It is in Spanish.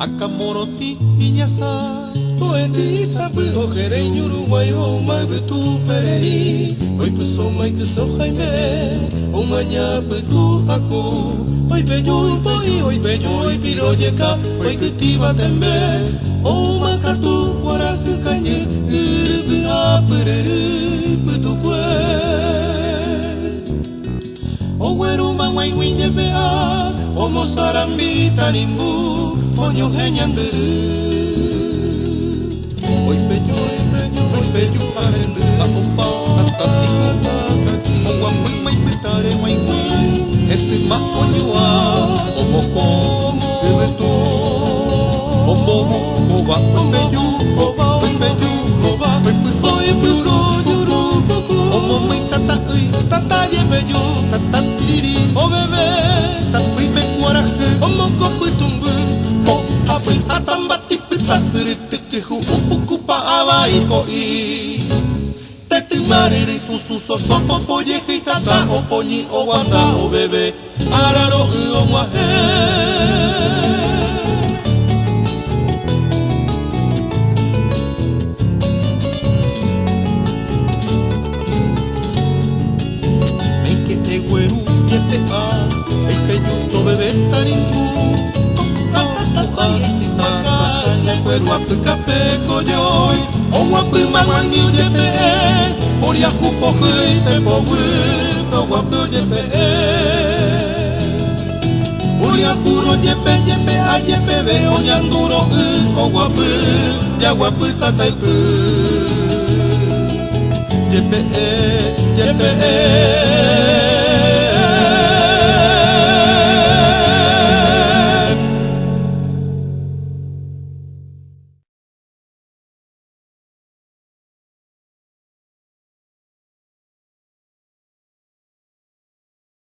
Akamoroti inyasa Poetisa ojere Uruguayo mai betu pereri Oi peso mai que so jaime O maña betu aku Oi peyo oi peyo oi piroyeka Oi que tiba tembe O makatu waraku kanye Urubu apereri betu kwe O weru mangwai winye bea O mosarambi tanimbu O nyohe nyandere Oi peju ahendu Aopa tatati O wamui mai petare mai mui Ete ma onyua O moko Ebetu O bohu Oba Oi peju Oi peso O momui tata ui Tata ye peju Tata tiriri O bebe Tapi me kuarahe O moko putumbu O ape atambati Tasirite kehu Upuku pa awai poi Tete mariri susu sosopo Poye hitata O poñi o wata o bebe Araro o muahe Meike egueru yepe a Eike yuto bebe taringu Pero apu kape koyoi O apu mawani ujepe Ori aku pohei te powe O apu jepe Ori aku ro jepe jepe a jepe ve O nyanduro O apu Ya apu tatai Jepe